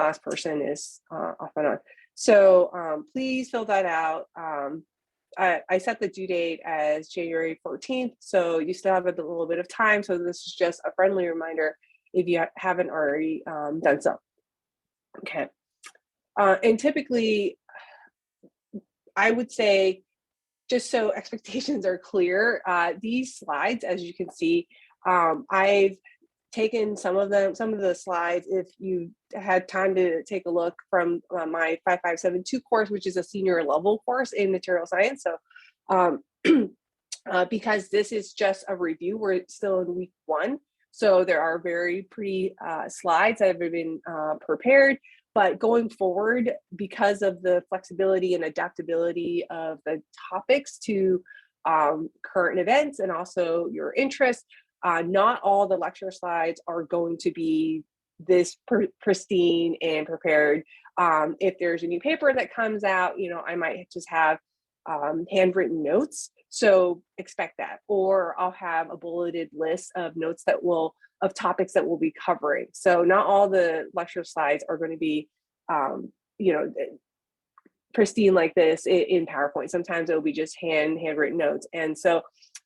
last person is off and on. So please fill that out. I set the due date as January 14th, so you still have a little bit of time. So this is just a friendly reminder if you haven't already done so. Okay. And typically, I would say, just so expectations are clear, these slides, as you can see, I've taken some of the slides, if you had time to take a look, from my 5572 course, which is a senior level course in material science. So because this is just a review, we're still in week 1. So there are very pretty slides that have been prepared. But going forward, because of the flexibility and adaptability of the topics to current events and also your interests, not all the lecture slides are going to be this pristine and prepared. If there's a new paper that comes out, I might just have handwritten notes. So expect that. Or I'll have a bulleted list of notes of topics that we'll be covering. So not all the lecture slides are going to be, pristine like this in PowerPoint. Sometimes it'll be just handwritten notes. And so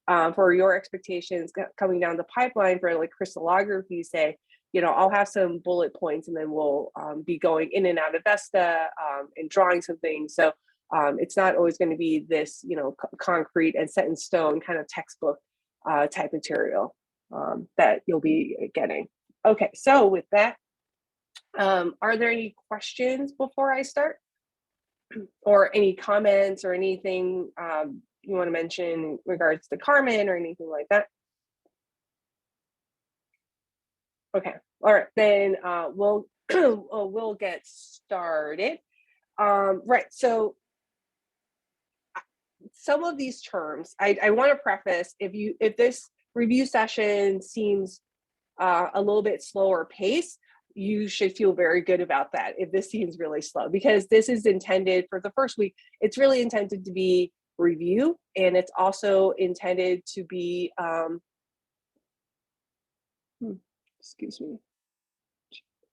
for your expectations coming down the pipeline for like crystallography, say, I'll have some bullet points, and then we'll be going in and out of Vesta and drawing some things. So it's not always going to be this, concrete and set in stone kind of textbook type material that you'll be getting. Okay, so with that, are there any questions before I start? Or any comments or anything you want to mention in regards to Carmen or anything like that? Okay, all right, then we'll we'll get started. Right, so some of these terms, I want to preface, if this review session seems a little bit slower pace, you should feel very good about that if this seems really slow, because this is intended for the first week. It's really intended to be review, and it's also intended to be, excuse me.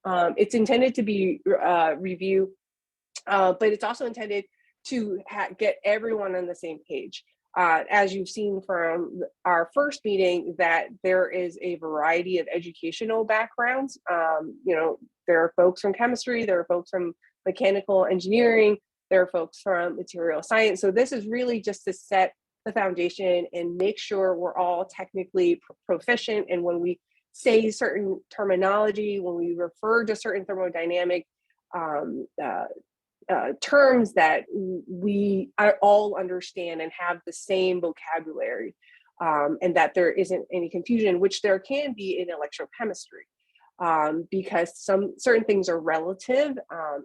It's intended to be review, but it's also intended to get everyone on the same page. As you've seen from our first meeting, that there is a variety of educational backgrounds. There are folks from chemistry, there are folks from mechanical engineering, there are folks from material science. So this is really just to set the foundation and make sure we're all technically proficient. And when we say certain terminology, when we refer to certain thermodynamic terms, that we all understand and have the same vocabulary, and that there isn't any confusion, which there can be in electrochemistry, because some certain things are relative.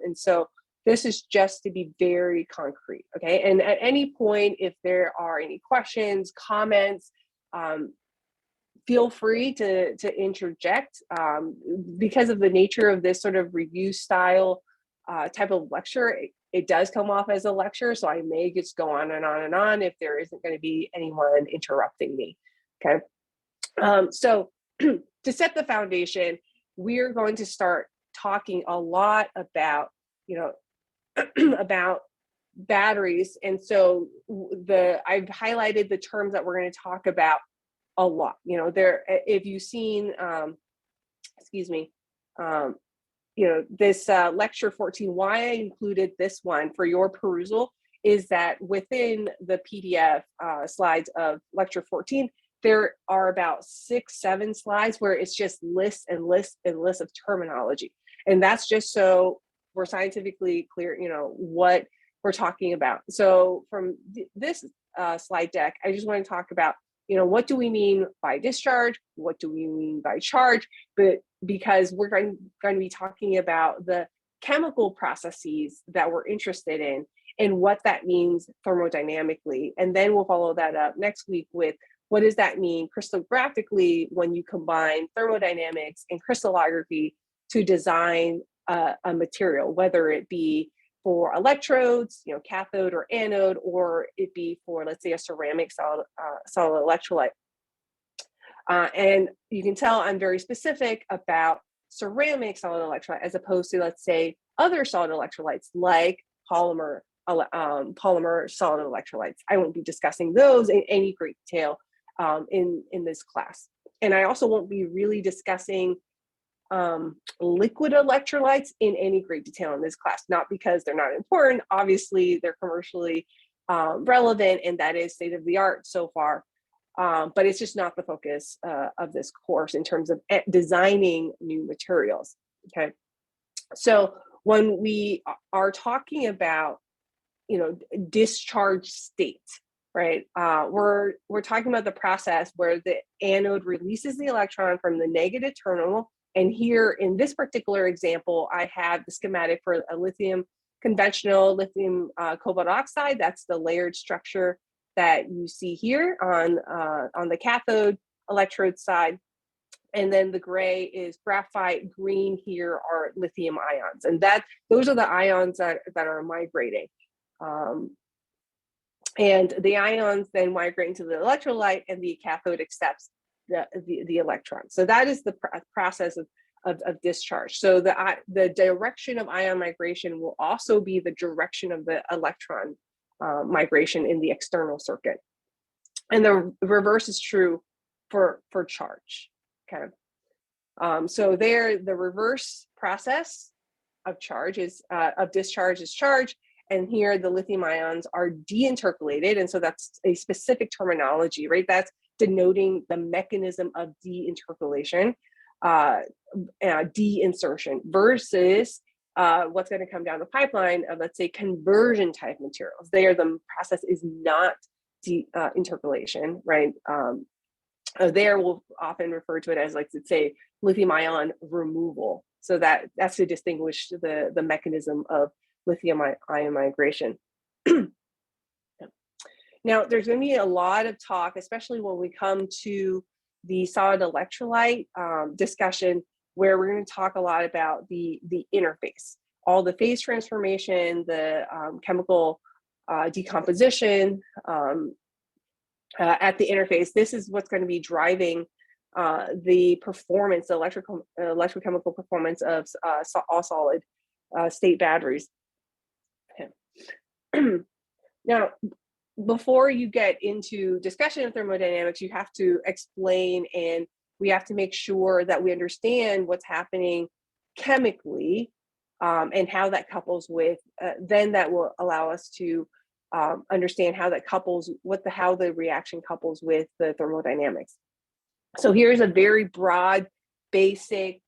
And so this is just to be very concrete, okay? And at any point, if there are any questions, comments, feel free to interject. Because of the nature of this sort of review style type of lecture, it does come off as a lecture, so I may just go on and on and on if there isn't going to be anyone interrupting me. Okay, so to set the foundation, we're going to start talking a lot about about batteries, and so I've highlighted the terms that we're going to talk about a lot. If you've seen, excuse me. This lecture 14, why I included this one for your perusal is that within the PDF slides of lecture 14, there are about 6-7 slides where it's just lists and lists and lists of terminology. And that's just so we're scientifically clear, what we're talking about. So from this slide deck, I just want to talk about, what do we mean by discharge? What do we mean by charge? But because we're going to be talking about the chemical processes that we're interested in and what that means thermodynamically. And then we'll follow that up next week with what does that mean crystallographically when you combine thermodynamics and crystallography to design a material, whether it be for electrodes, cathode or anode, or it be for, let's say, a ceramic solid electrolyte. And you can tell I'm very specific about ceramic solid electrolyte as opposed to, let's say, other solid electrolytes like polymer solid electrolytes. I won't be discussing those in any great detail in this class. And I also won't be really discussing liquid electrolytes in any great detail in this class, not because they're not important. Obviously, they're commercially relevant, and that is state of the art so far. But it's just not the focus of this course in terms of designing new materials. Okay, so when we are talking about, discharge state, right? We're talking about the process where the anode releases the electron from the negative terminal. And here in this particular example, I have the schematic for a conventional lithium cobalt oxide. That's the layered structure that you see here on the cathode electrode side. And then the gray is graphite, green here are lithium ions. And those are the ions that are migrating. And the ions then migrate into the electrolyte, and the cathode accepts the electron. So that is the process of discharge. So the direction of ion migration will also be the direction of the electron migration in the external circuit. And the reverse is true for charge. Okay. So there, the reverse process of discharge is charge. And here the lithium ions are deintercalated. And so that's a specific terminology, right? That's denoting the mechanism of deintercalation, deinsertion versus what's going to come down the pipeline of, let's say, conversion type materials. The process is not intercalation, right? There we'll often refer to it as, like, let's say, lithium ion removal. So that's to distinguish the mechanism of lithium ion migration. Now, there's going to be a lot of talk, especially when we come to the solid electrolyte discussion, where we're going to talk a lot about the interface, all the phase transformation, the chemical decomposition at the interface. This is what's going to be driving the performance, the electrochemical performance of all solid state batteries. Okay. Now, before you get into discussion of thermodynamics, you have to explain, and we have to make sure that we understand what's happening chemically and how that couples with, then that will allow us to understand how that couples, how the reaction couples with the thermodynamics. So here's a very broad, basic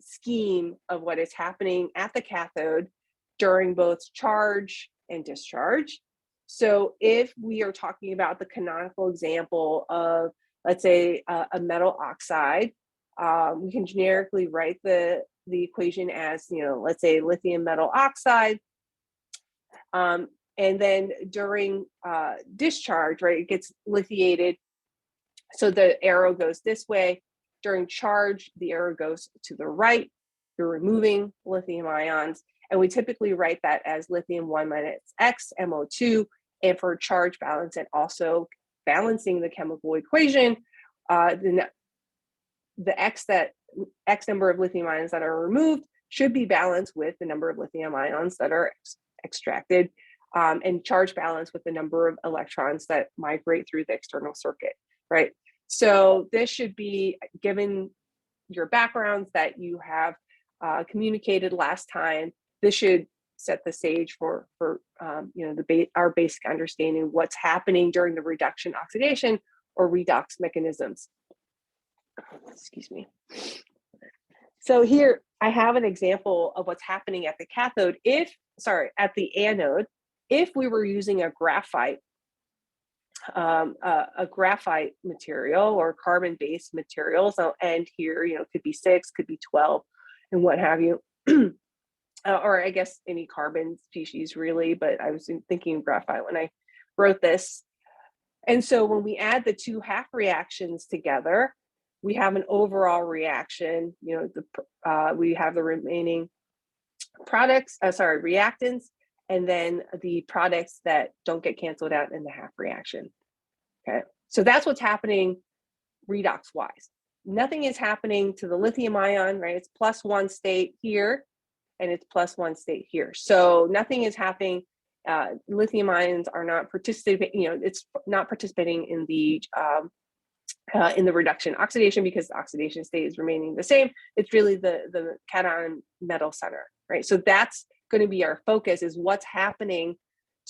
scheme of what is happening at the cathode during both charge and discharge. So if we are talking about the canonical example of, let's say, a metal oxide, we can generically write the equation as, let's say, lithium metal oxide. And then during discharge, right, it gets lithiated. So the arrow goes this way. During charge, the arrow goes to the right. You're removing lithium ions. And we typically write that as lithium 1 minus X MO2. And for charge balance and also balancing the chemical equation, the X number of lithium ions that are removed should be balanced with the number of lithium ions that are extracted, and charge balance with the number of electrons that migrate through the external circuit, right? So this should be, given your backgrounds that you have communicated last time, this should set the stage for our basic understanding of what's happening during the reduction at or redox mechanisms. Excuse me. So here I have an example of what's happening at the cathode, at the anode. If we were using a graphite material or carbon-based material, and here, could be 6, could be 12, and what have you. Or I guess any carbon species really, but I was thinking graphite when I wrote this. And so when we add the two half reactions together, we have an overall reaction. We have the remaining reactants, and then the products that don't get canceled out in the half reaction. Okay, so that's what's happening redox wise. nothing is happening to the lithium ion, right? It's +1 state here, and it's +1 state here. So nothing is happening. Lithium ions are not participating, it's not participating in the reduction oxidation because the oxidation state is remaining the same. It's really the cation metal center, right? So that's going to be our focus, is what's happening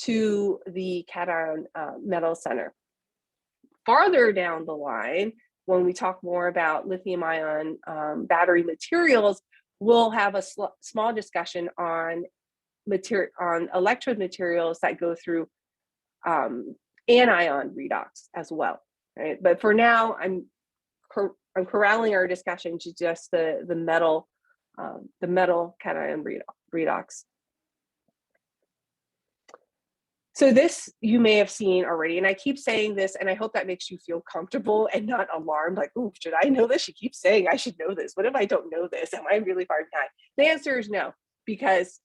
to the cation metal center. Farther down the line, when we talk more about lithium ion battery materials, we'll have a small discussion on electrode materials that go through anion redox as well, right? But for now, I'm corralling our discussion to just the metal cation redox. So this you may have seen already, and I keep saying this, and I hope that makes you feel comfortable and not alarmed, like, oh, should I know this? She keeps saying I should know this. What if I don't know this? Am I really far behind? The answer is no, because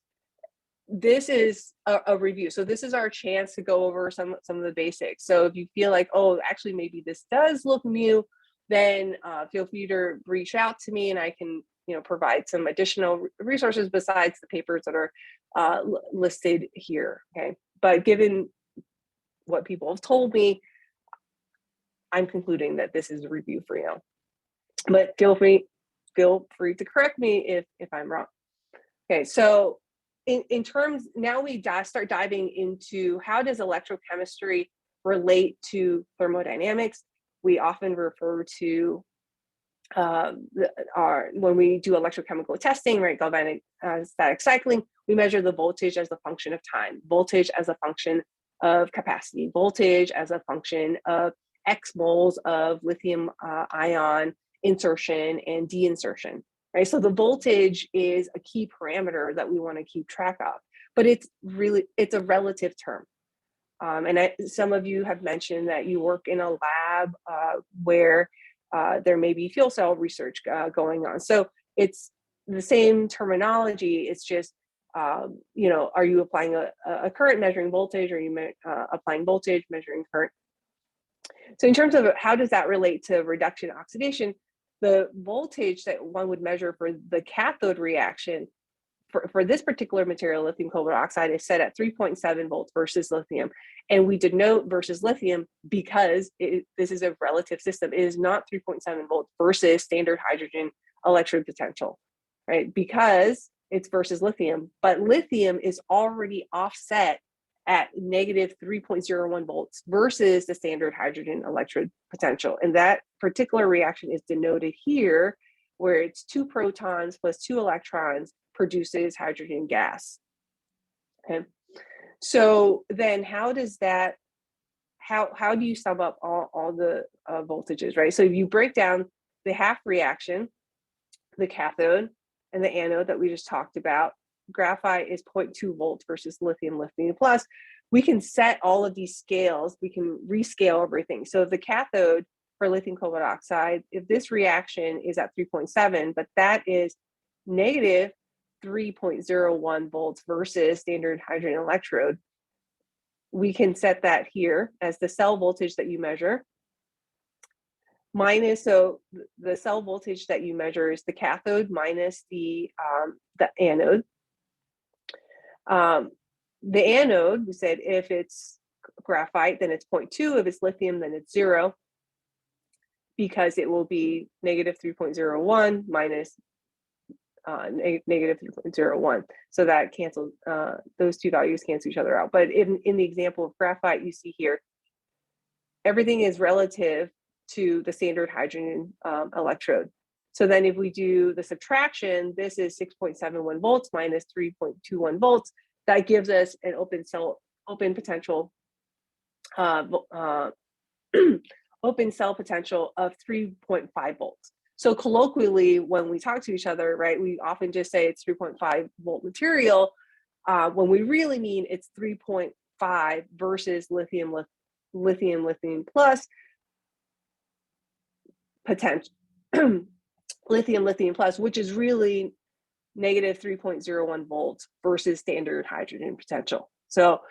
this is a review. So this is our chance to go over some of the basics. So if you feel like, oh, actually maybe this does look new, then feel free to reach out to me, and I can provide some additional resources besides the papers that are listed here. Okay. But given what people have told me, I'm concluding that this is a review for you. But feel free to correct me if I'm wrong. Okay, so in terms, now we start diving into how does electrochemistry relate to thermodynamics. We often refer to when we do electrochemical testing, right, galvanic static cycling, we measure the voltage as a function of time, voltage as a function of capacity, voltage as a function of X moles of lithium ion insertion and deinsertion, right? So the voltage is a key parameter that we want to keep track of, but it's a relative term. And some of you have mentioned that you work in a lab where there may be fuel cell research going on. So it's the same terminology. It's just, are you applying a current measuring voltage, or are you applying voltage measuring current? So in terms of how does that relate to reduction oxidation, the voltage that one would measure for the cathode reaction for this particular material, lithium cobalt oxide, is set at 3.7 volts versus lithium. And we denote versus lithium because this is a relative system. It is not 3.7 volts versus standard hydrogen electrode potential, right? Because it's versus lithium, but lithium is already offset at negative 3.01 volts versus the standard hydrogen electrode potential. And that particular reaction is denoted here, where it's 2 protons plus 2 electrons produces hydrogen gas. Okay, so then how does that, how do you sum up all the voltages, right? So if you break down the half reaction, the cathode and the anode that we just talked about, graphite is 0.2 volts versus lithium plus. We can set all of these scales, we can rescale everything. So if the cathode for lithium cobalt oxide, if this reaction is at 3.7, but that is negative 3.01 volts versus standard hydrogen electrode, we can set that here as the cell voltage that you measure minus, so the cell voltage that you measure is the cathode minus the anode. The anode, we said if it's graphite, then it's 0.2. If it's lithium, then it's 0, because it will be negative 3.01 minus negative 3.01. So that cancels, those two values cancel each other out. But in the example of graphite, you see here, everything is relative to the standard hydrogen electrode. So then if we do the subtraction, this is 6.71 volts minus 3.21 volts. That gives us an open potential, open cell potential of 3.5 volts. So colloquially, when we talk to each other, right, we often just say it's 3.5 volt material, when we really mean it's 3.5 versus lithium plus potential, lithium plus, which is really negative 3.01 volts versus standard hydrogen potential. So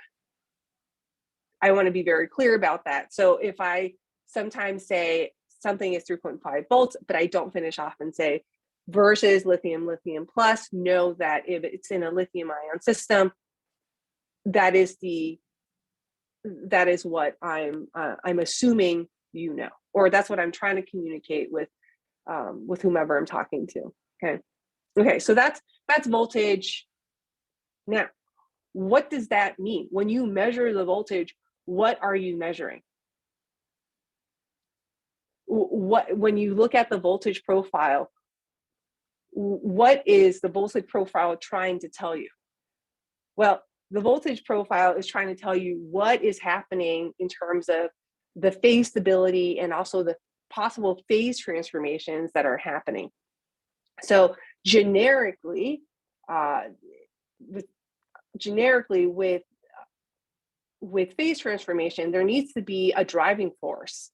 I want to be very clear about that. So if I sometimes say something is 3.5 volts, but I don't finish off and say versus lithium, lithium plus. Know that if it's in a lithium ion system, that is what I'm assuming you know, or that's what I'm trying to communicate with whomever I'm talking to. Okay, so that's voltage. Now, what does that mean? When you measure the voltage, what are you measuring? When you look at the voltage profile, what is the voltage profile trying to tell you? Well, the voltage profile is trying to tell you what is happening in terms of the phase stability and also the possible phase transformations that are happening. So generically, with phase transformation, there needs to be a driving force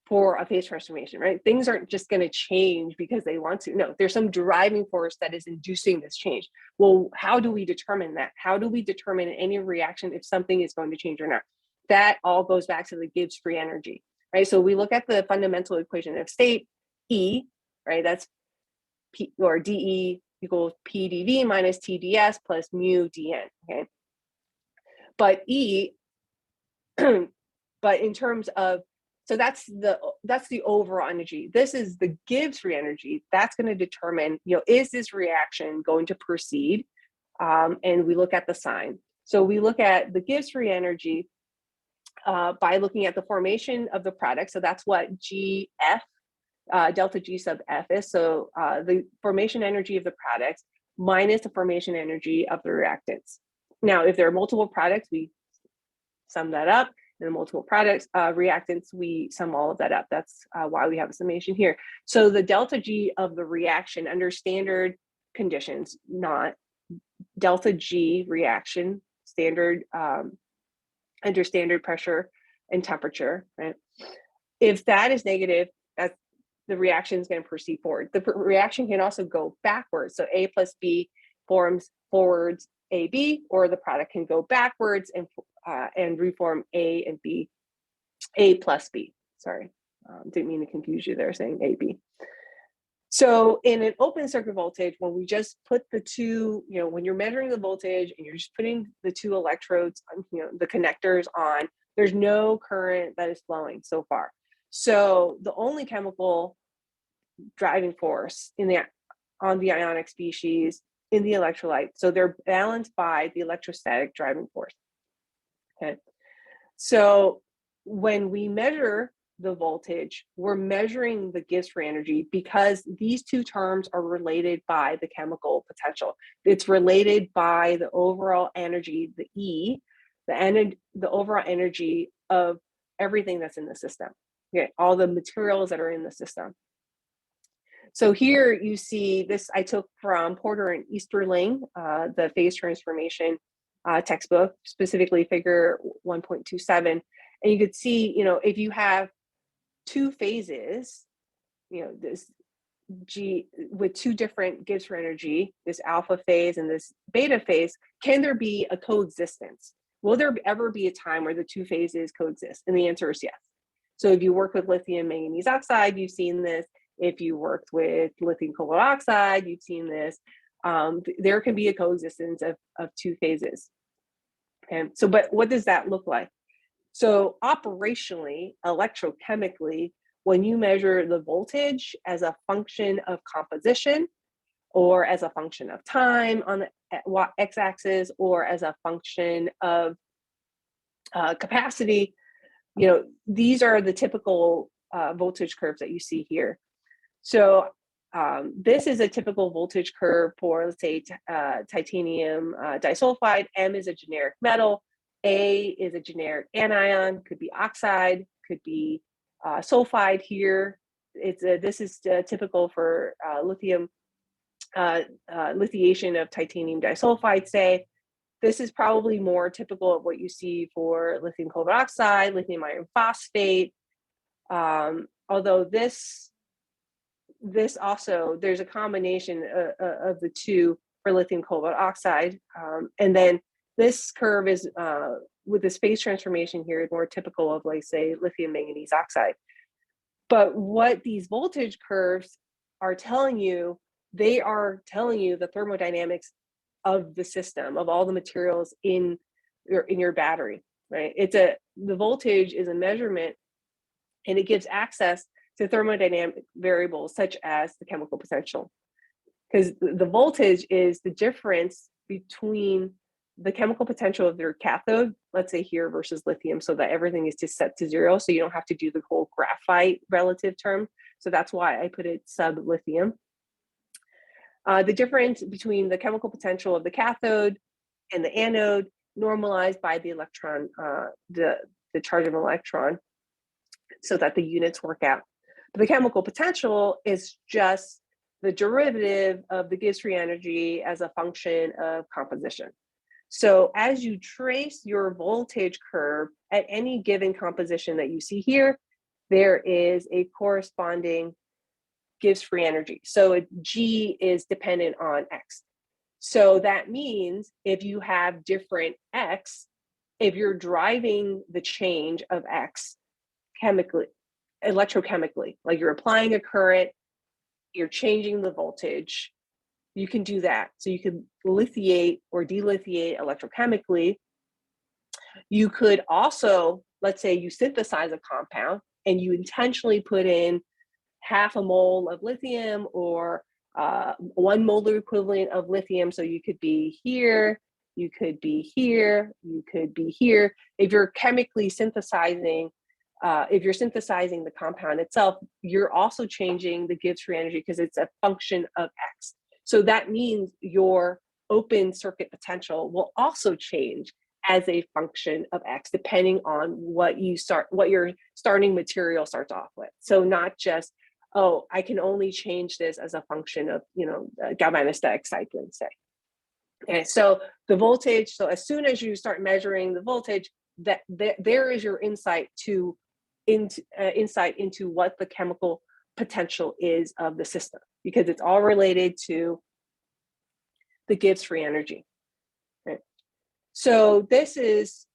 for a phase transformation, right? Things aren't just going to change because they want to. No, there's some driving force that is inducing this change. Well, how do we determine that? How do we determine in any reaction if something is going to change or not? That all goes back to the Gibbs free energy, right? So we look at the fundamental equation of state, E, right? That's P, or dE equals PdV minus TdS plus mu dN, okay? But E, but in terms of, so that's the overall energy. This is the Gibbs free energy. That's going to determine, is this reaction going to proceed? And we look at the sign. So we look at the Gibbs free energy by looking at the formation of the product. So that's what GF, delta G sub F is. So the formation energy of the products minus the formation energy of the reactants. Now, if there are multiple products, we sum that up. And the multiple products, reactants, we sum all of that up. That's why we have a summation here. So the delta G of the reaction under standard conditions, not delta G reaction, standard under standard pressure and temperature, right? If that is negative, that's the reaction is going to proceed forward. The reaction can also go backwards. So A plus B forms forwards AB, or the product can go backwards and reform A and B, A plus B. Sorry, didn't mean to confuse you there saying AB. So in an open circuit voltage, when we just put the two, when you're measuring the voltage and you're just putting the two electrodes, the connectors on, there's no current that is flowing so far. So the only chemical driving force on the ionic species in the electrolyte, so they're balanced by the electrostatic driving force. Okay, so when we measure the voltage, we're measuring the Gibbs free energy because these two terms are related by the chemical potential. It's related by the overall energy, the E, the overall energy of everything that's in the system. Okay, all the materials that are in the system. So here you see this, I took from Porter and Easterling, the phase transformation textbook, specifically figure 1.27. And you could see, if you have two phases, this G with two different Gibbs free energy, this alpha phase and this beta phase, can there be a coexistence? Will there ever be a time where the two phases coexist? And the answer is yes. So if you work with lithium manganese oxide, you've seen this. If you worked with lithium cobalt oxide, you've seen this. There can be a coexistence of two phases. Okay, so but what does that look like? So operationally, electrochemically, when you measure the voltage as a function of composition or as a function of time on the x-axis or as a function of capacity, these are the typical voltage curves that you see here. So this is a typical voltage curve for, let's say, titanium disulfide. M is a generic metal. A is a generic anion, could be oxide, could be sulfide here. This is typical for lithium, lithiation of titanium disulfide, say. This is probably more typical of what you see for lithium cobalt oxide, lithium iron phosphate. Although this also, there's a combination of the two for lithium cobalt oxide. And then this curve is, with this phase transformation here, more typical of, like, say, lithium manganese oxide. But what these voltage curves are telling you, they are telling you the thermodynamics of the system, of all the materials in your battery, right? The voltage is a measurement, and it gives access to thermodynamic variables such as the chemical potential. Because the voltage is the difference between the chemical potential of your cathode, let's say here, versus lithium, so that everything is just set to 0, so you don't have to do the whole graphite relative term. So that's why I put it sub lithium. The difference between the chemical potential of the cathode and the anode normalized by the electron, the charge of an electron, so that the units work out. But the chemical potential is just the derivative of the Gibbs free energy as a function of composition. So as you trace your voltage curve at any given composition that you see here, there is a corresponding Gibbs free energy. So G is dependent on X. So that means if you have different X, if you're driving the change of X chemically, electrochemically, like you're applying a current, you're changing the voltage, you can do that. So you can lithiate or delithiate electrochemically. You could also, let's say you synthesize a compound and you intentionally put in half a mole of lithium or 1 molar equivalent of lithium. So you could be here, you could be here, you could be here. If you're chemically synthesizing, if you're synthesizing the compound itself, you're also changing the Gibbs free energy because it's a function of X. So that means your open circuit potential will also change as a function of X, depending on what your starting material starts off with. So not just, oh, I can only change this as a function of, galvanostatic cycling, say. Okay, so the voltage, so as soon as you start measuring the voltage, there is your insight into what the chemical potential is of the system, because it's all related to the Gibbs free energy. Right? So this is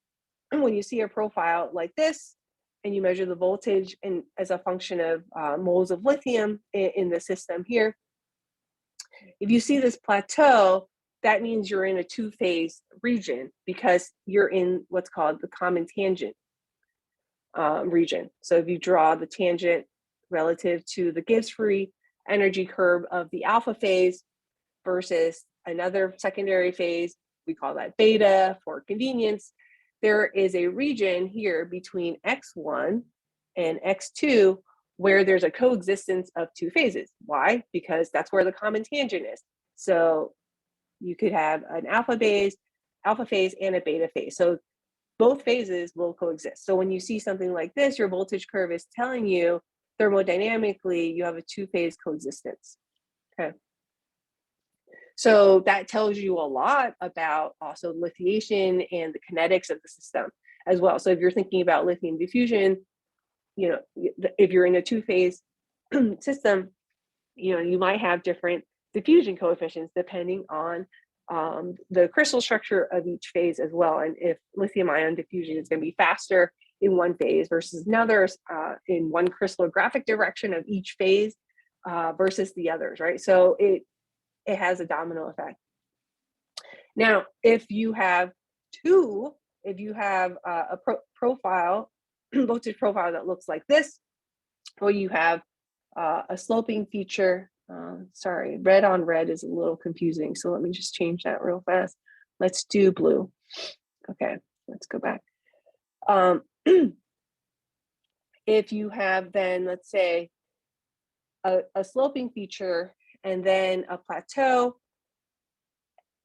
when you see a profile like this and you measure the voltage and as a function of moles of lithium in the system here. If you see this plateau, that means you're in a two-phase region because you're in what's called the common tangent region. So if you draw the tangent relative to the Gibbs free energy curve of the alpha phase versus another secondary phase, we call that beta for convenience, there is a region here between X1 and X2 where there's a coexistence of two phases. Why? Because that's where the common tangent is. So you could have an alpha phase and a beta phase. So both phases will coexist. So when you see something like this, your voltage curve is telling you thermodynamically you have a two-phase coexistence. Okay. So that tells you a lot about also lithiation and the kinetics of the system as well. So if you're thinking about lithium diffusion, if you're in a two-phase system, you might have different diffusion coefficients depending on the crystal structure of each phase as well. And if lithium ion diffusion is going to be faster in one phase versus another in one crystallographic direction of each phase versus the others, right? So it has a domino effect. Now, if you have a profile, voltage profile that looks like this, or you have a sloping feature, sorry, red on red is a little confusing. So let me just change that real fast. Let's do blue. Okay, let's go back. If you have then, let's say, a sloping feature and then a plateau,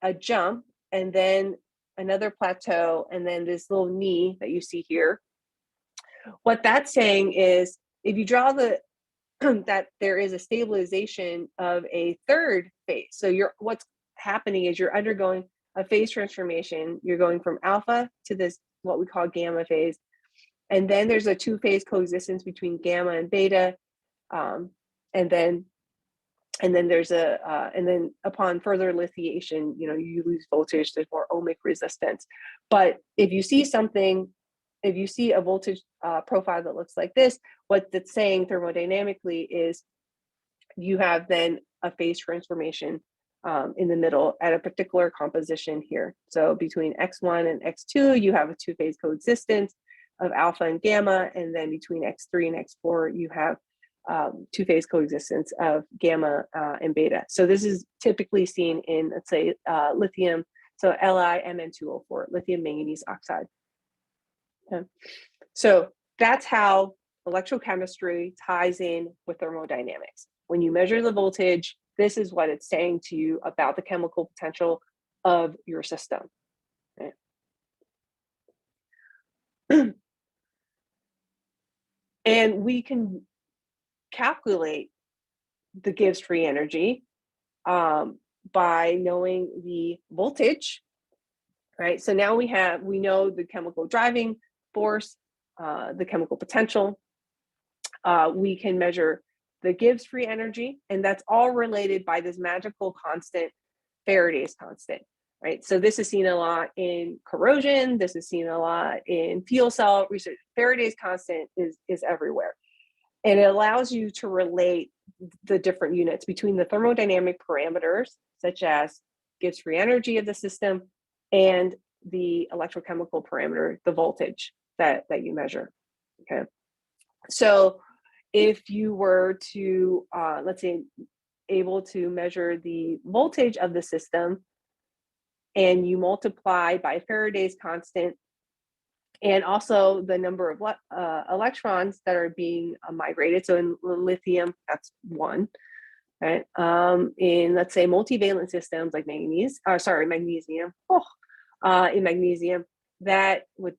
a jump, and then another plateau, and then this little knee that you see here. What that's saying is if you draw that there is a stabilization of a third phase. So what's happening is you're undergoing a phase transformation. You're going from alpha to this, what we call gamma phase. And then there's a two-phase coexistence between gamma and beta. And then there's and then upon further lithiation, you lose voltage, there's more ohmic resistance. But if you see something if you see a voltage profile that looks like this, what that's saying thermodynamically is you have then a phase transformation in the middle at a particular composition here. So between X1 and X2, you have a two-phase coexistence of alpha and gamma, and then between X3 and X4, you have two-phase coexistence of gamma and beta. So this is typically seen in, let's say, lithium, so LiMn2O4, lithium manganese oxide. Okay. So that's how electrochemistry ties in with thermodynamics. When you measure the voltage, this is what it's saying to you about the chemical potential of your system. Okay. And we can calculate the Gibbs free energy by knowing the voltage, right? So now we know the chemical driving force, the chemical potential. We can measure the Gibbs free energy, and that's all related by this magical constant, Faraday's constant, right? So this is seen a lot in corrosion. This is seen a lot in fuel cell research. Faraday's constant is everywhere. And it allows you to relate the different units between the thermodynamic parameters, such as Gibbs free energy of the system, and the electrochemical parameter, the voltage that you measure. Okay. So if you were to, let's say, able to measure the voltage of the system, and you multiply by Faraday's constant, and also the number of electrons that are being migrated. So in lithium, that's 1, right? In, let's say, multivalent systems like magnesium. In magnesium, that would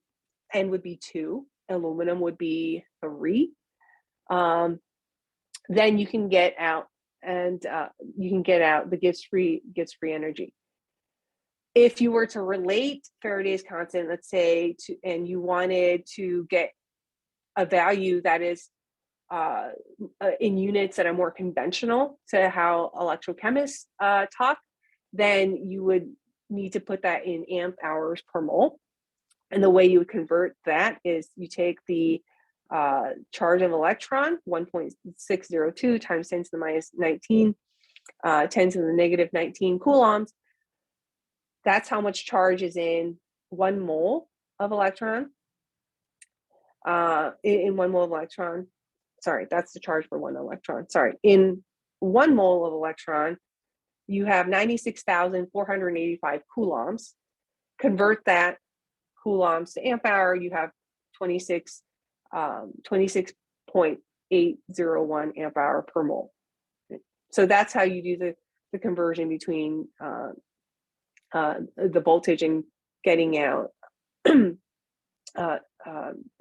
be 2. Aluminum would be 3. Then you can get out the Gibbs free energy. If you were to relate Faraday's constant, let's say, and you wanted to get a value that is in units that are more conventional to how electrochemists talk, then you would need to put that in amp hours per mole. And the way you would convert that is you take the charge of electron, 1.602 times 10 to the minus 19, 10 to the negative 19 coulombs. That's how much charge is in 1 mole of electron. In 1 mole of electron, sorry, that's the charge for 1 electron. Sorry, in 1 mole of electron, you have 96,485 coulombs. Convert that coulombs to amp hour, you have 26.801 amp hour per mole. So that's how you do the conversion between the voltage and getting out the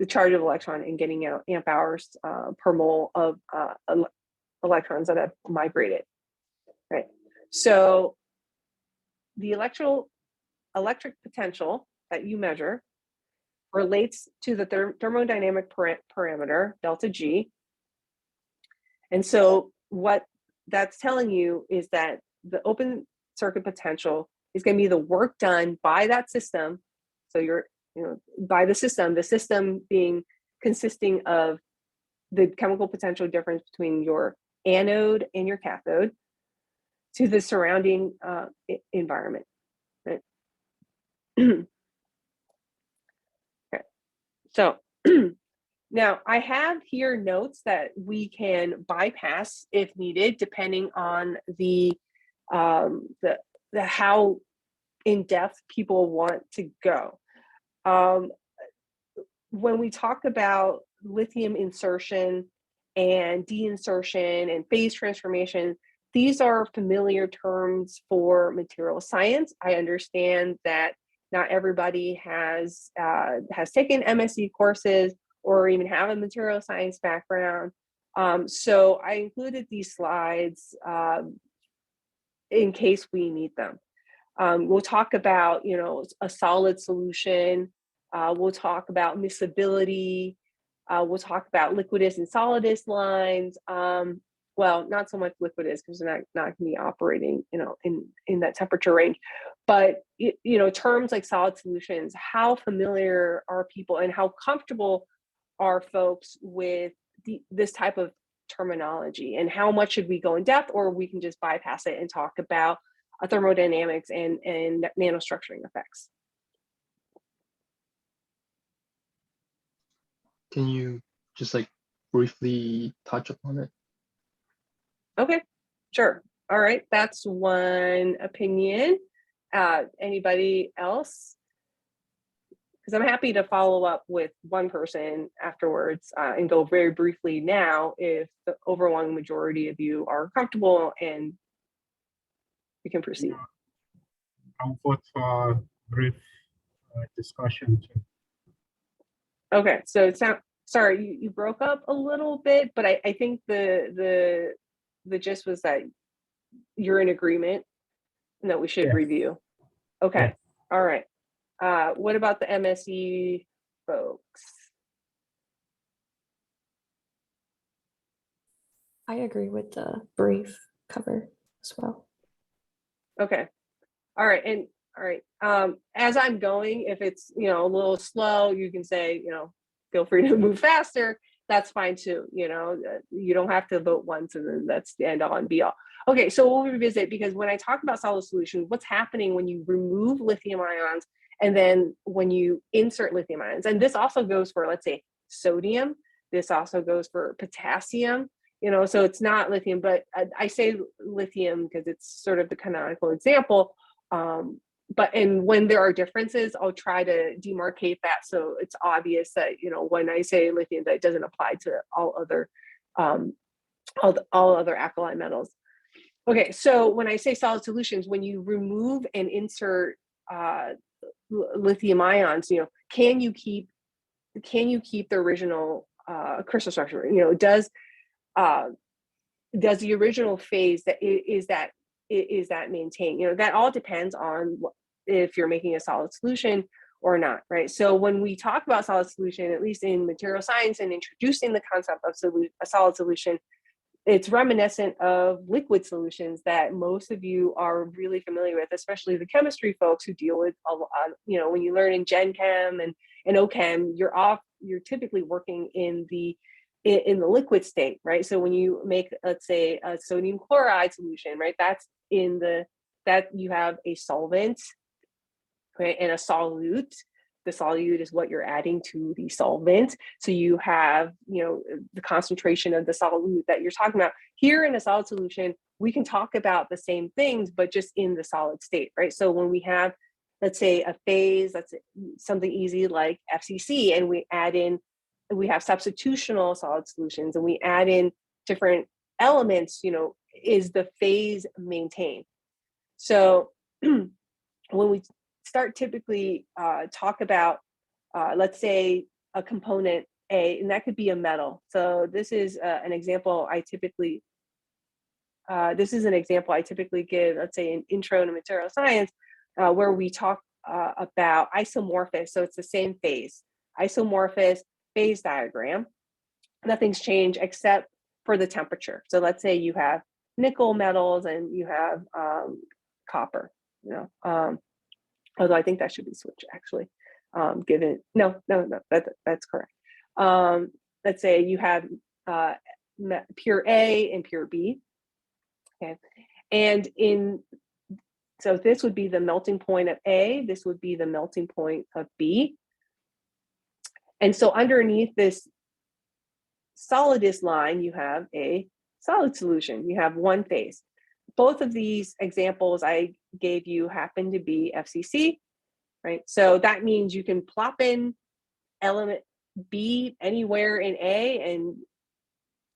charge of electron and getting out amp hours per mole of electrons that have migrated, right? So the electric potential that you measure relates to the thermodynamic parameter, delta G. And so what that's telling you is that the open circuit potential is going to be the work done by that system. So by the system being consisting of the chemical potential difference between your anode and your cathode to the surrounding environment. Right? Okay. So now I have here notes that we can bypass if needed, depending on the how in depth people want to go. When we talk about lithium insertion and deinsertion and phase transformation, these are familiar terms for material science. I understand that not everybody has taken MSc courses or even have a material science background. So I included these slides in case we need them. We'll talk about, a solid solution. We'll talk about miscibility. We'll talk about liquidus and solidus lines. well, not so much liquid is because they're not going to be operating, in that temperature range. But terms like solid solutions, how familiar are people and how comfortable are folks with this type of terminology, and how much should we go in depth, or we can just bypass it and talk about thermodynamics and nanostructuring effects? Can you just like briefly touch upon it? Okay, sure. All right, that's one opinion. Anybody else? Because I'm happy to follow up with one person afterwards and go very briefly now if the overwhelming majority of you are comfortable and we can proceed. I'll vote for brief discussion too. Okay, so sorry, you broke up a little bit, but I think the gist was that you're in agreement and that we should review. Okay, yes. All right. What about the MSE folks? I agree with the brief cover as well. Okay. All right. As I'm going, if it's, a little slow, you can say, feel free to move faster. That's fine too. You don't have to vote once and then that's the end all and be all. Okay. So we'll revisit, because when I talk about solid solutions, what's happening when you remove lithium ions and then when you insert lithium ions, and this also goes for, let's say, sodium. This also goes for potassium. So it's not lithium, but I say lithium because it's sort of the canonical example. But when there are differences, I'll try to demarcate that so it's obvious that, when I say lithium, that it doesn't apply to all other alkali metals. Okay, so when I say solid solutions, when you remove and insert lithium ions, can you keep the original crystal structure? Does the original phase is that maintained? That all depends on if you're making a solid solution or not, right? So when we talk about solid solution, at least in material science and introducing the concept of a solid solution, it's reminiscent of liquid solutions that most of you are really familiar with, especially the chemistry folks who deal with a lot. When you learn in Gen Chem and OChem, you're typically working in the liquid state, right? So when you make, let's say, a sodium chloride solution, right, that you have a solvent, right, and a solute. The solute is what you're adding to the solvent. So you have, the concentration of the solute that you're talking about. Here in a solid solution, we can talk about the same things, but just in the solid state, right? So when we have, let's say, a phase, that's something easy like FCC, and we have substitutional solid solutions, and we add in different elements, is the phase maintained? So when we start typically talk about, let's say, a component A, and that could be a metal. So this is an example I typically give, let's say, an intro to material science, where we talk about isomorphous. So it's the same phase, isomorphous phase diagram. Nothing's changed except for the temperature. So let's say you have nickel metals and you have copper, although I think that should be switched actually, given, that's correct. Let's say you have pure A and pure B, okay? And so this would be the melting point of A, this would be the melting point of B. And so underneath this solidus line, you have a solid solution, you have one phase. Both of these examples I gave you happen to be FCC, right? So that means you can plop in element B anywhere in A and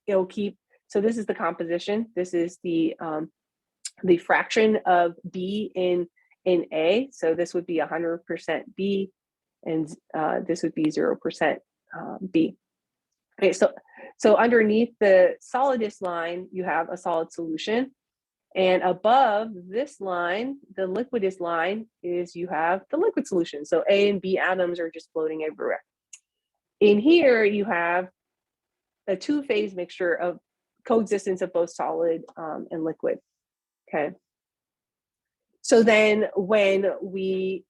it'll keep, so this is the composition. This is the fraction of B in A. So this would be 100% B and this would be 0% B. Okay, so underneath the solidus line, you have a solid solution. And above this line, the liquidus line, is you have the liquid solution. So A and B atoms are just floating everywhere. In here, you have a two-phase mixture of coexistence of both solid and liquid. Okay. So then when we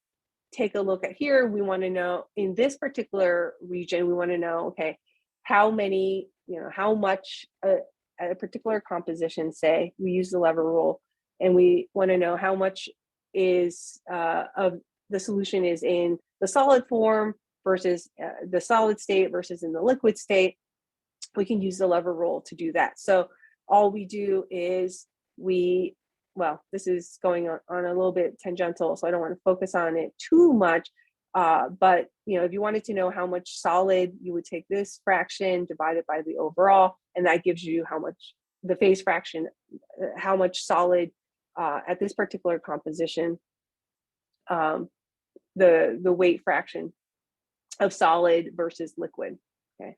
take a look at here, we want to know in this particular region, we want to know, okay, how many, how much at a particular composition, say, we use the lever rule, and we want to know how much is of the solution is in the solid form versus the solid state versus in the liquid state. We can use the lever rule to do that. So all we do is well, this is going on a little bit tangential, so I don't want to focus on it too much. But if you wanted to know how much solid, you would take this fraction divided by the overall, and that gives you how much the phase fraction, how much solid at this particular composition, the weight fraction of solid versus liquid. Okay,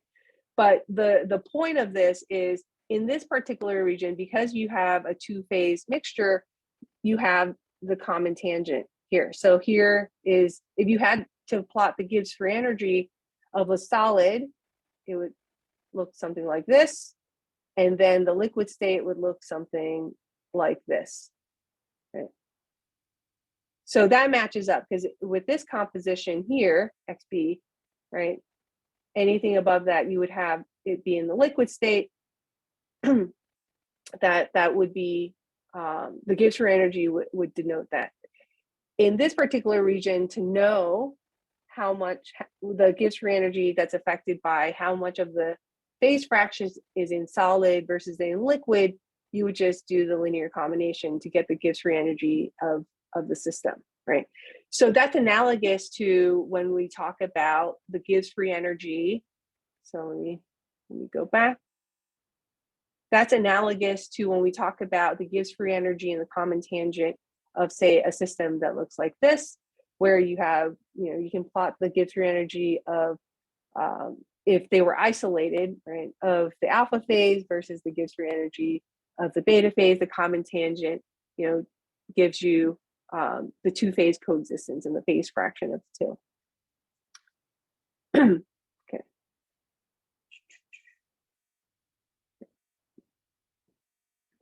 but the point of this is, in this particular region, because you have a two-phase mixture, you have the common tangent here. So here is, if you had to plot the Gibbs free energy of a solid, it would look something like this. And then the liquid state would look something like this. Okay. So that matches up, because with this composition here, XB, right, anything above that, you would have it be in the liquid state. that would be the Gibbs free energy would denote that. In this particular region, to know how much the Gibbs free energy that's affected by how much of the phase fraction is in solid versus in liquid, you would just do the linear combination to get the Gibbs free energy of the system, right? So that's analogous to when we talk about the Gibbs free energy. So let me go back. That's analogous to when we talk about the Gibbs free energy and the common tangent of, say, a system that looks like this, where you have, you can plot the Gibbs free energy of, if they were isolated, right, of the alpha phase versus the Gibbs free energy of the beta phase. The common tangent, gives you the two-phase coexistence and the phase fraction of the two. Okay.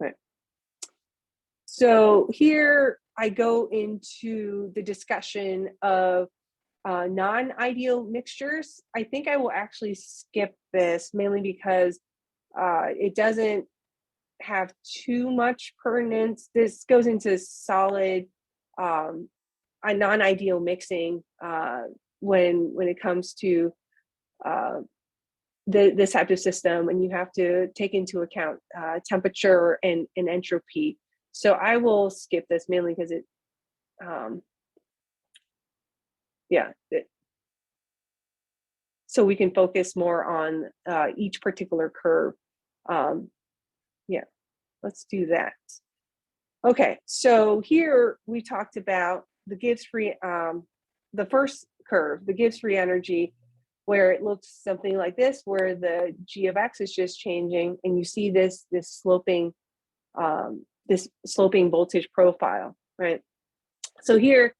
Right. So here I go into the discussion of non-ideal mixtures. I think I will actually skip this, mainly because it doesn't have too much pertinence. This goes into solid, a non-ideal mixing when it comes to this type of system, and you have to take into account temperature and entropy. So I will skip this, mainly because it, so we can focus more on each particular curve. Yeah, let's do that. Okay, so here we talked about the Gibbs free, the first curve, the Gibbs free energy, where it looks something like this, where the g of x is just changing, and you see this sloping voltage profile, right? So here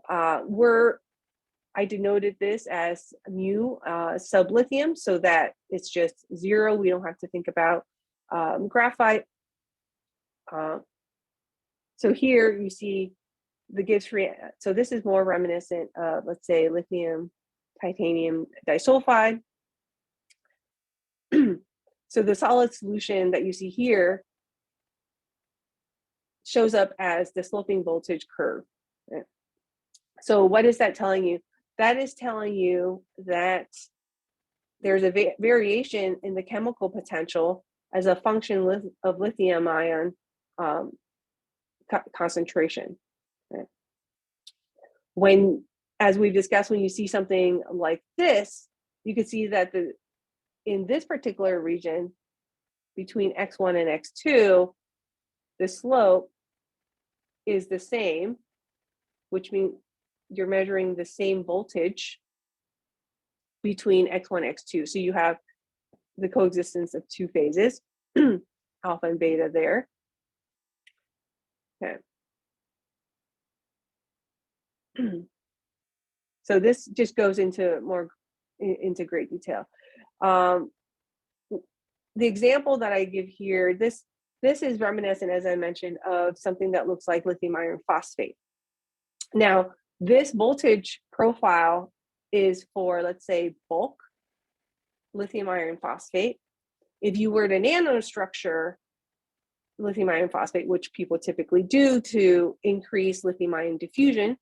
I denoted this as mu sub lithium, so that it's just 0. We don't have to think about graphite. So here you see the Gibbs free. So this is more reminiscent of, let's say, lithium titanium disulfide. So the solid solution that you see here shows up as the sloping voltage curve. Right? So what is that telling you? That is telling you that there's a variation in the chemical potential as a function of lithium ion concentration. Right? When, as we've discussed, when you see something like this, you can see that in this particular region between x1 and x2, the slope is the same, which means you're measuring the same voltage between x1 and x2. So you have the coexistence of two phases, alpha and beta there. Okay. So this just goes into great detail. the example that I give here, this is reminiscent, as I mentioned, of something that looks like lithium iron phosphate. Now, this voltage profile is for, let's say, bulk lithium iron phosphate. If you were to nanostructure lithium iron phosphate, which people typically do to increase lithium ion diffusion,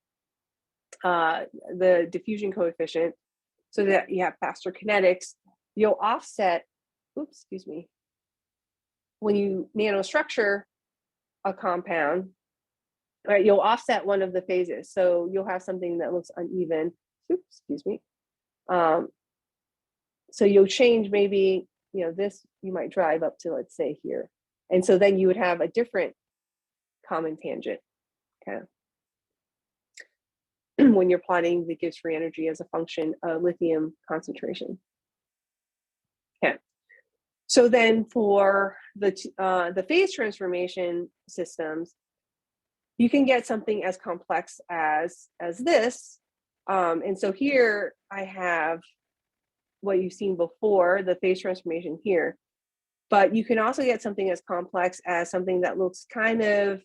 the diffusion coefficient, so that you have faster kinetics, you'll offset, oops, excuse me, when you nanostructure a compound, right, you'll offset one of the phases. So you'll have something that looks uneven. Oops, excuse me. So you'll change maybe, this you might drive up to, let's say, here. And so then you would have a different common tangent, okay? When you're plotting the Gibbs free energy as a function of lithium concentration. Okay. So then for the phase transformation systems, you can get something as complex as this. And so here I have what you've seen before, the phase transformation here. But you can also get something as complex as something that looks kind of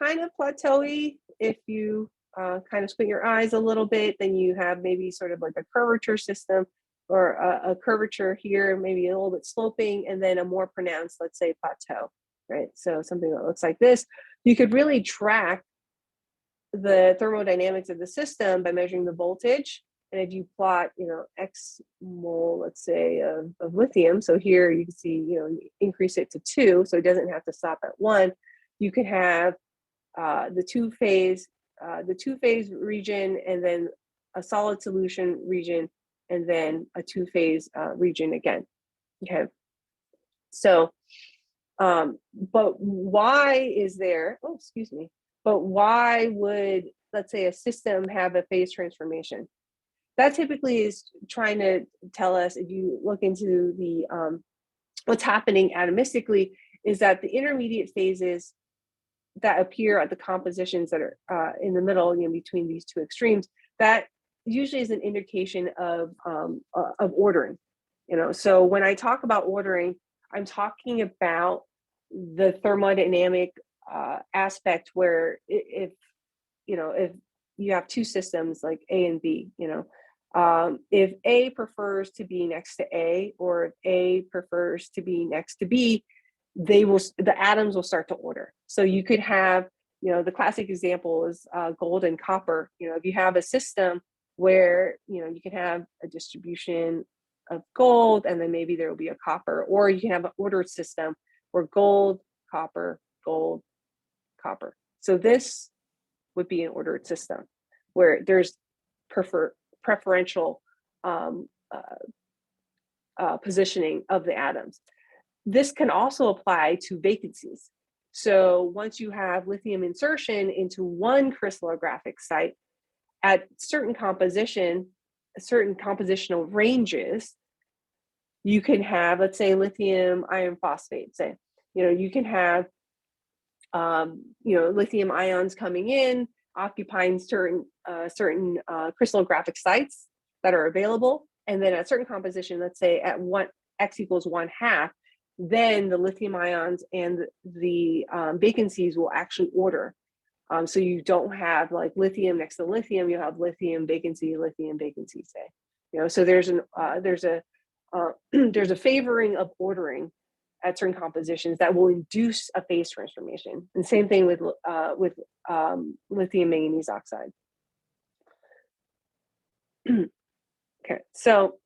plateauy. If you kind of squint your eyes a little bit, then you have maybe sort of like a curvature system, or a curvature here, maybe a little bit sloping, and then a more pronounced, let's say, plateau, right? So something that looks like this. You could really track the thermodynamics of the system by measuring the voltage. And if you plot, X mole, let's say, of lithium, so here you can see, increase it to 2, so it doesn't have to stop at 1. You could have the two phase region, and then a solid solution region, and then a 2-phase region again. Okay. So, but why is there? Oh, excuse me. But why would, let's say, a system have a phase transformation? That typically is trying to tell us, if you look into the what's happening atomistically, is that the intermediate phases that appear at the compositions that are in the middle, between these two extremes, that usually is an indication of ordering. So when I talk about ordering, I'm talking about the thermodynamic aspect, where if you have two systems like A and B, if A prefers to be next to A, or if A prefers to be next to B, the atoms will start to order. So you could have, the classic example is gold and copper. If you have a system where, you can have a distribution of gold, and then maybe there will be a copper, or you can have an ordered system where gold, copper, gold, copper. So this would be an ordered system where there's preferential positioning of the atoms. This can also apply to vacancies. So once you have lithium insertion into one crystallographic site at certain compositional ranges, you can have, let's say, lithium iron phosphate. Say, you can have, lithium ions coming in, occupying certain crystallographic sites that are available, and then at certain composition, let's say at X equals 1/2, then the lithium ions and the vacancies will actually order. So you don't have like lithium next to lithium, you have lithium vacancy, say. So there's a favoring of ordering at certain compositions that will induce a phase transformation. And same thing with lithium manganese oxide. Okay, so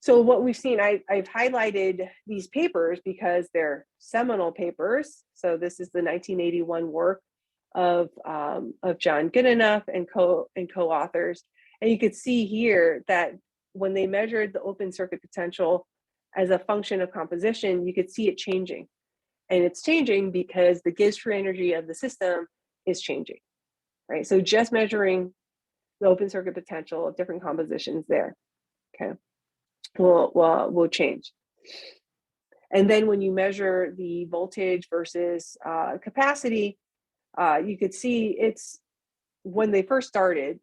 what we've seen, I've highlighted these papers because they're seminal papers. So this is the 1981 work of John Goodenough and co-authors. And you could see here that when they measured the open circuit potential as a function of composition, you could see it changing. And it's changing because the Gibbs free energy of the system is changing, right? So just measuring the open circuit potential of different compositions there, okay, will change. And then when you measure the voltage versus capacity, you could see it's, when they first started,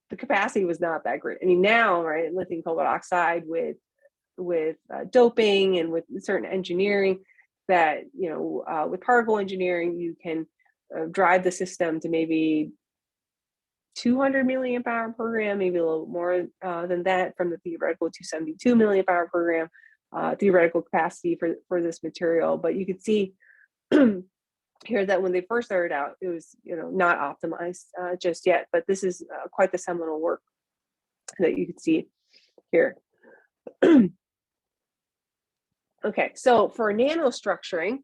the capacity was not that great. I mean, now, right, lithium cobalt oxide with doping and with certain engineering that, with particle engineering, you can drive the system to maybe 200 milliamp hour per gram, maybe a little more than that from the theoretical 272 milliamp hour per gram theoretical capacity for this material. But you could see here that when they first started out, it was not optimized just yet. But this is quite the seminal work that you can see here. Okay, so for nanostructuring,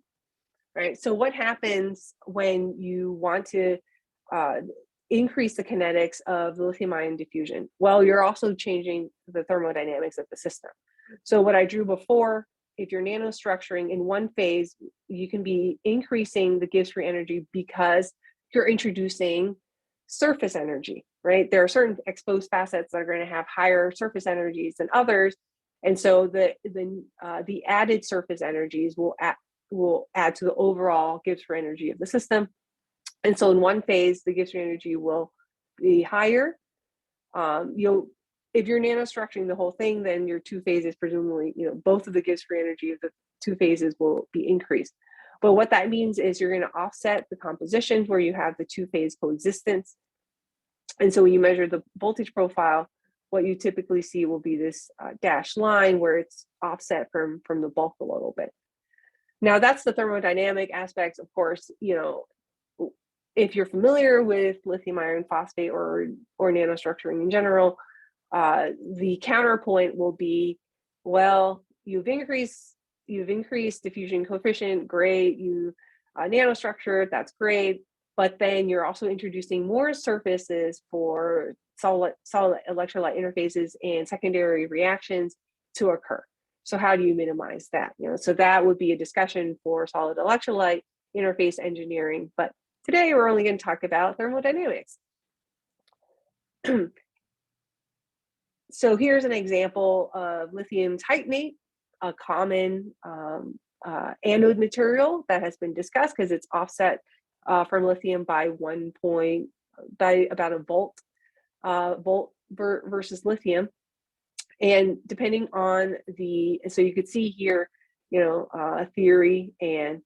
right? So what happens when you want to increase the kinetics of the lithium-ion diffusion? Well, you're also changing the thermodynamics of the system. So what I drew before, if you're nanostructuring in one phase, you can be increasing the Gibbs free energy because you're introducing surface energy, right? There are certain exposed facets that are going to have higher surface energies than others. And so the added surface energies will add to the overall Gibbs free energy of the system. And so in one phase, the Gibbs free energy will be higher. If you're nanostructuring the whole thing, then your two phases, presumably, both of the Gibbs free energy of the two phases will be increased. But what that means is you're going to offset the compositions where you have the two phase coexistence. And so when you measure the voltage profile, what you typically see will be this dashed line where it's offset from the bulk a little bit. Now that's the thermodynamic aspects. Of course, if you're familiar with lithium iron phosphate or nanostructuring in general, the counterpoint will be, well, you've increased diffusion coefficient, great. You nanostructure, that's great. But then you're also introducing more surfaces for solid electrolyte interfaces and secondary reactions to occur. So how do you minimize that? So that would be a discussion for solid electrolyte interface engineering. But today we're only going to talk about thermodynamics. So here's an example of lithium titanate, a common anode material that has been discussed because it's offset from lithium by about a volt versus lithium. And depending on so you could see here, a theory and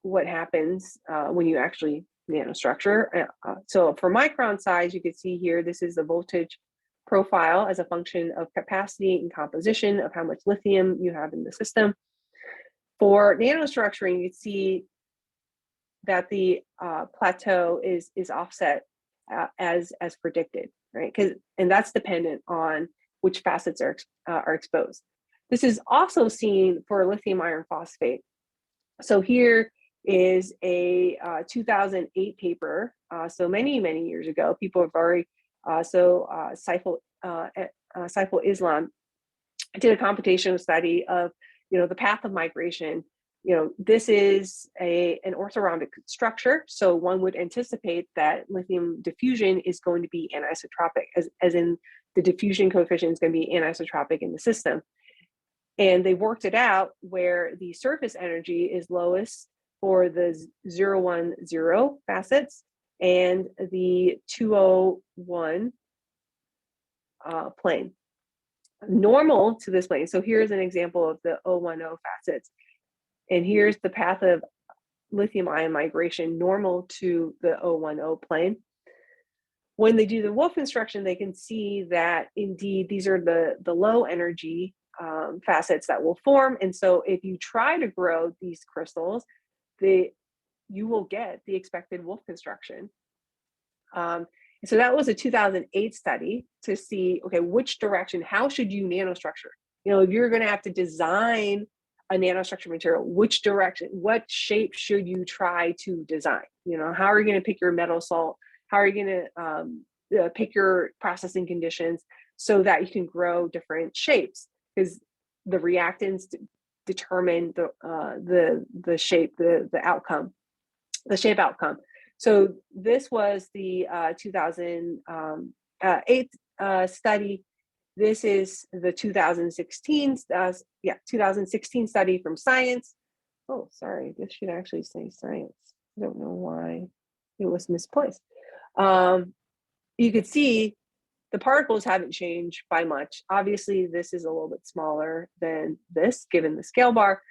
what happens when you actually nanostructure. So for micron size, you could see here, this is the voltage profile as a function of capacity and composition of how much lithium you have in the system. For nanostructuring, you see that the plateau is offset as predicted, right? And that's dependent on which facets are exposed. This is also seen for lithium iron phosphate. So here is a 2008 paper. So many years ago, people have already. Saiful Islam did a computational study of the path of migration. This is an orthorhombic structure, so one would anticipate that lithium diffusion is going to be anisotropic, as in the diffusion coefficient is going to be anisotropic in the system. And they worked it out where the surface energy is lowest for the 010 facets and the 201 plane. Normal to this plane. So here's an example of the 010 facets. And here's the path of lithium ion migration normal to the 010 plane. When they do the Wolf construction, they can see that indeed these are the low energy facets that will form. And so if you try to grow these crystals, you will get the expected Wolf construction. So that was a 2008 study to see, okay, which direction, how should you nanostructure? If you're going to have to design a nanostructure material, which direction, what shape should you try to design? How are you going to pick your metal salt? How are you going to pick your processing conditions so that you can grow different shapes? Because the reactants determine the shape, the outcome, the shape outcome. So this was the 2008 study. This is the 2016 study from Science. Oh, sorry, this should actually say Science. I don't know why it was misplaced. You could see The particles haven't changed by much. Obviously, this is a little bit smaller than this, given the scale bar.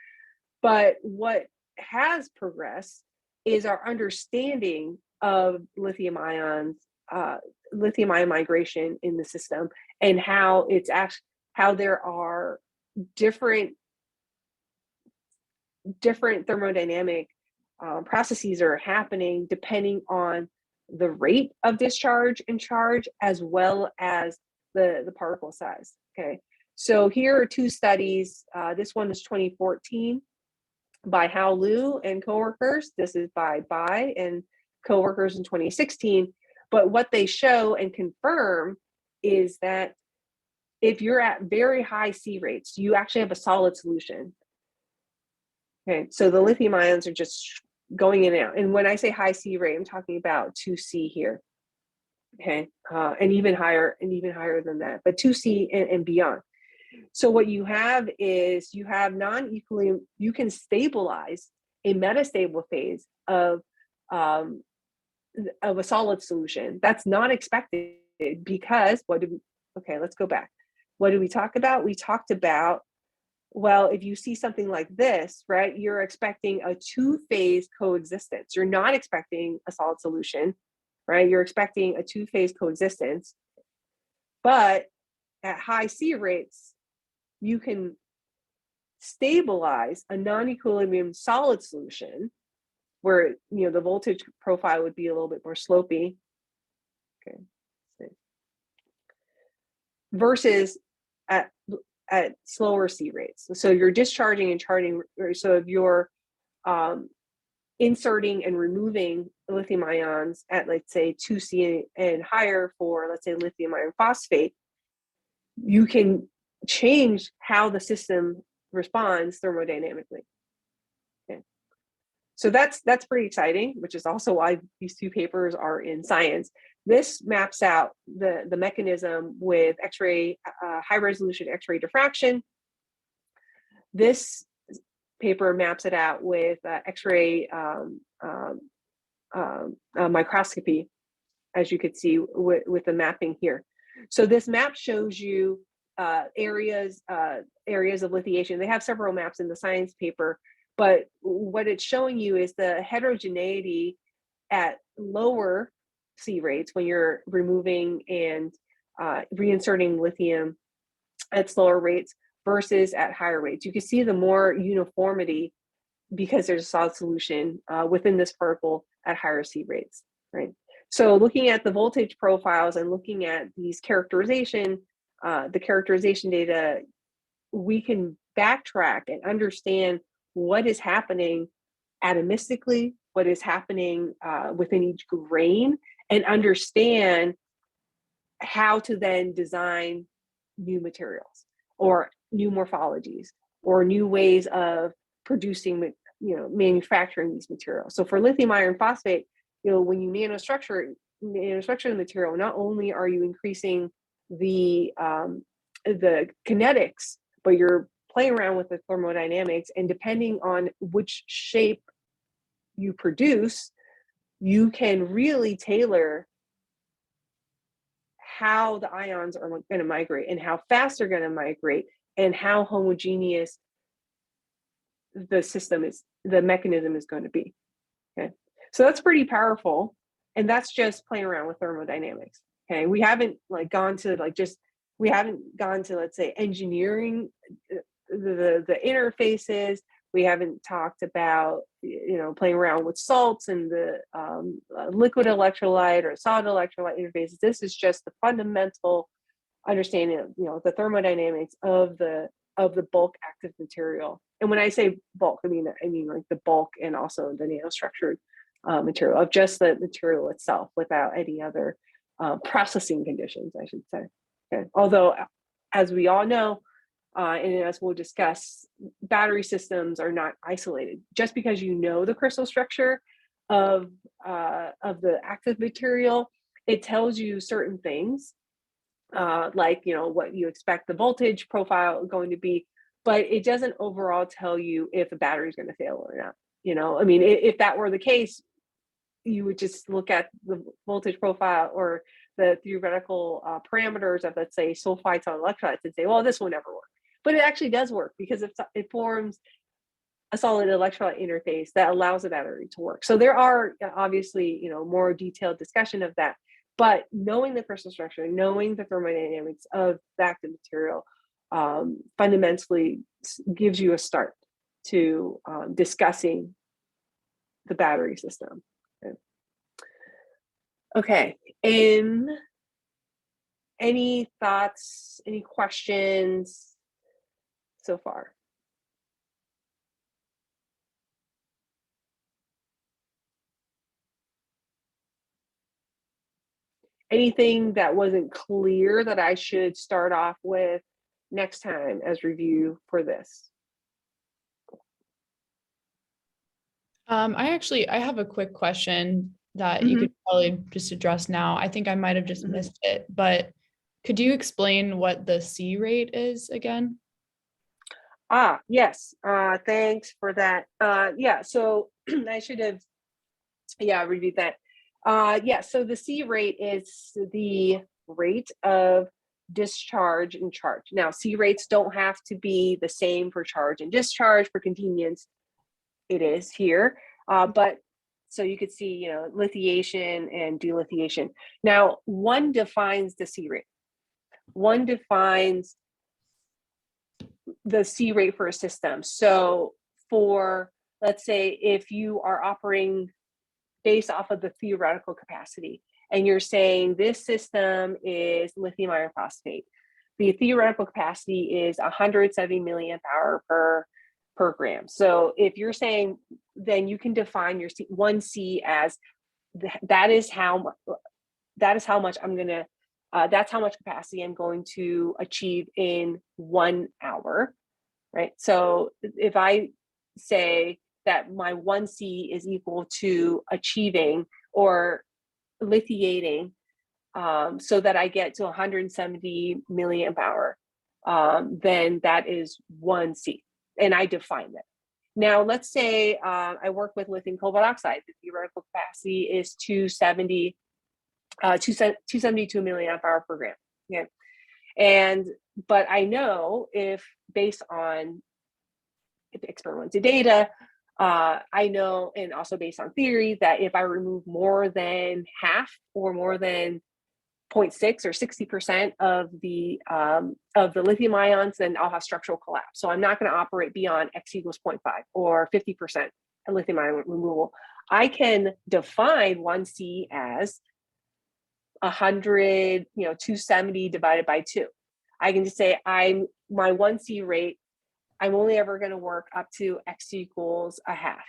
But what has progressed is our understanding of lithium ion migration in the system, and how it's actually, how there are different thermodynamic processes are happening depending on the rate of discharge and charge, as well as the particle size. Okay, so here are two studies. This one is 2014 by Hao Liu and coworkers. This is by Bai and coworkers in 2016. But what they show and confirm is that if you're at very high C rates, you actually have a solid solution. Okay, so the lithium ions are just going in and out. And when I say high C rate, I'm talking about 2C here. Okay, and even higher than that, but 2C and beyond. So what you have is you have non-equilibrium, you can stabilize a metastable phase of a solid solution. That's not expected because okay, let's go back. What did we talk about? We talked about, well, if you see something like this, right, you're expecting a two-phase coexistence. You're not expecting a solid solution, right? You're expecting a two-phase coexistence. But at high C rates, you can stabilize a non-equilibrium solid solution where, you know, the voltage profile would be a little bit more slopey. Okay. Versus at slower C rates. So you're discharging and charging. So if you're inserting and removing lithium ions at, let's say, 2C and higher for, let's say, lithium iron phosphate, you can change how the system responds thermodynamically. Okay. So that's pretty exciting, which is also why these two papers are in Science. This maps out the mechanism with X-ray, high resolution X-ray diffraction. This paper maps it out with X-ray microscopy, as you could see with the mapping here. So this map shows you areas of lithiation. They have several maps in the Science paper, but what it's showing you is the heterogeneity at lower C rates when you're removing and reinserting lithium at slower rates versus at higher rates. You can see the more uniformity because there's a solid solution within this particle at higher C rates, right? So looking at the voltage profiles and looking at these characterization, the characterization data, we can backtrack and understand what is happening atomistically, what is happening within each grain, and understand how to then design new materials or new morphologies or new ways of producing, manufacturing these materials. So for lithium iron phosphate, when you nanostructure the material, not only are you increasing the kinetics, but you're playing around with the thermodynamics, and depending on which shape you produce, you can really tailor how the ions are going to migrate and how fast they're going to migrate and how homogeneous the mechanism is going to be. Okay, so that's pretty powerful, and that's just playing around with thermodynamics. Okay, we haven't gone to let's say engineering the interfaces. We haven't talked about playing around with salts and the liquid electrolyte or solid electrolyte interfaces. This is just the fundamental understanding of the thermodynamics of the bulk active material. And when I say bulk, I mean like the bulk and also the nanostructured material of just the material itself, without any other processing conditions, I should say. Okay. Although, as we all know, and as we'll discuss, battery systems are not isolated. Just because you know the crystal structure of the active material, it tells you certain things, like what you expect the voltage profile going to be, but it doesn't overall tell you if the battery is going to fail or not. If that were the case, you would just look at the voltage profile or the theoretical parameters of, let's say, sulfides on electrolytes and say, well, this will never work. But it actually does work because it forms a solid electrolyte interface that allows the battery to work. So there are obviously, more detailed discussion of that, but knowing the crystal structure, knowing the thermodynamics of the active material fundamentally gives you a start to discussing the battery system. Okay. Any thoughts, any questions so far? Anything that wasn't clear that I should start off with next time as review for this? I have a quick question that you could probably just address now. I think I might have just missed it, but could you explain what the C rate is again? Yes. Thanks for that. Yeah, so I should have, reviewed that. So the C rate is the rate of discharge and charge. Now, C rates don't have to be the same for charge and discharge. For convenience, it is here. But so you could see, lithiation and delithiation. Now, one defines the C rate. One defines the C rate for a system. So for, let's say, if you are operating based off of the theoretical capacity, and you're saying this system is lithium iron phosphate, the theoretical capacity is 170 milliamp hour per gram. So if you're saying, then you can define your one C as that is how much I'm gonna. That's how much capacity I'm going to achieve in 1 hour, right? So if I say that my 1C is equal to achieving or lithiating so that I get to 170 milliamp hour, then that is 1C, and I define that. Now, let's say I work with lithium cobalt oxide. The theoretical capacity is 272 milliamp hour per gram. Yeah. But I know if based on experimental data, I know, and also based on theory, that if I remove more than half or more than 0.6 or 60% of the lithium ions, then I'll have structural collapse. So I'm not going to operate beyond X equals 0.5 or 50% lithium ion removal. I can define 1C as 100, 270 divided by 2. I can just say my 1C rate, I'm only ever going to work up to X equals a half.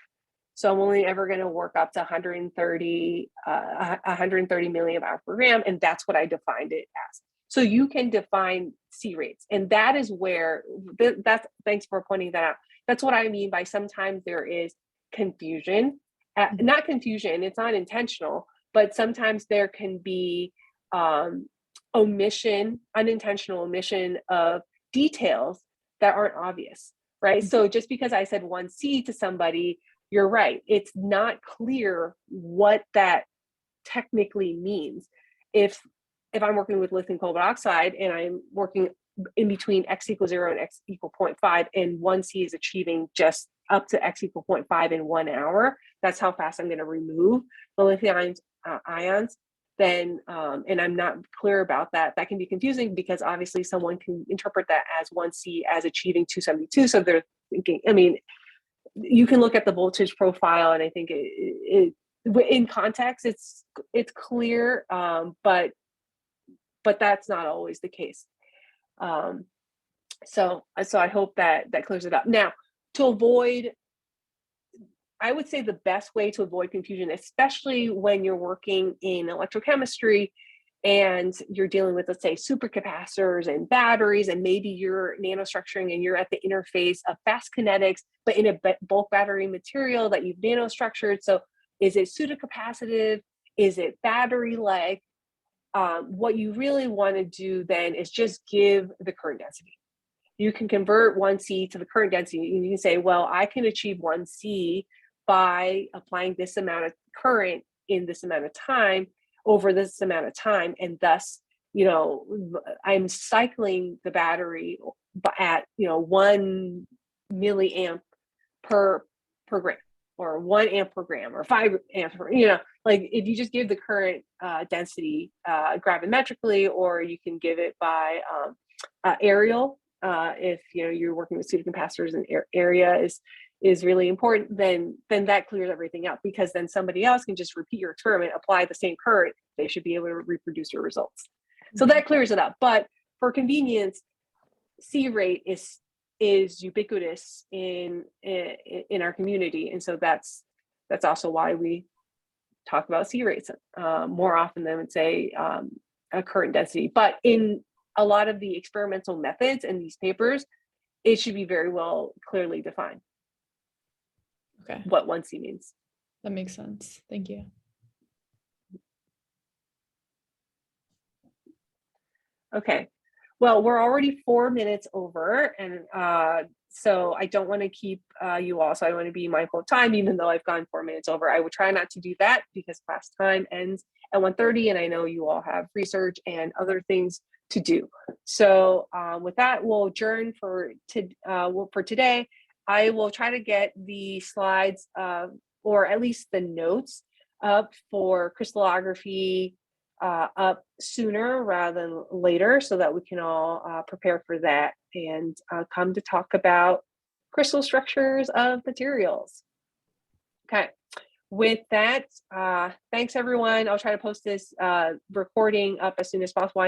So I'm only ever going to work up to 130 milliamp hour per gram, and that's what I defined it as. So you can define C rates, and that is where thanks for pointing that out. That's what I mean by sometimes there is confusion. Not confusion, it's not intentional, but sometimes there can be unintentional omission of details that aren't obvious, right? So just because I said 1C to somebody, you're right, it's not clear what that technically means. If I'm working with lithium cobalt oxide and I'm working in between X equals 0 and X equal 0.5, and 1C is achieving just up to X equal 0.5 in 1 hour, that's how fast I'm going to remove the lithium ions, then, and I'm not clear about that, that can be confusing because obviously someone can interpret that as 1C as achieving 272. So they're thinking, you can look at the voltage profile, and I think it in context, it's clear, but that's not always the case. So I hope that clears it up. Now, to avoid, I would say the best way to avoid confusion, especially when you're working in electrochemistry and you're dealing with, let's say, supercapacitors and batteries, and maybe you're nanostructuring and you're at the interface of fast kinetics, but in a bulk battery material that you've nanostructured. So is it pseudocapacitive? Is it battery-like? What you really want to do then is just give the current density. You can convert 1C to the current density. You can say, well, I can achieve 1C by applying this amount of current in this amount of time. over this amount of time, and thus, I'm cycling the battery at 1 milliamp per gram, or 1 amp per gram, or 5 amps per, like if you just give the current density gravimetrically, or you can give it by aerial. If you're working with pseudocapacitors and area is really important, then that clears everything up, because then somebody else can just repeat your experiment, apply the same current, they should be able to reproduce your results. So that clears it up. But for convenience, C rate is ubiquitous in our community, and so that's also why we talk about C rates more often than would say a current density. But in a lot of the experimental methods in these papers, it should be very well clearly defined. Okay, What 1C means. that makes sense. Thank you. Okay, well, we're already 4 minutes over, and so I don't want to keep you all, so I want to be mindful of time, even though I've gone 4 minutes over. I would try not to do that because class time ends at 1:30, and I know you all have research and other things to do. So with that, we'll adjourn for today. I will try to get the slides or at least the notes up for crystallography up sooner rather than later, so that we can all prepare for that and come to talk about crystal structures of materials. Okay. With that, thanks everyone. I'll try to post this recording up as soon as possible.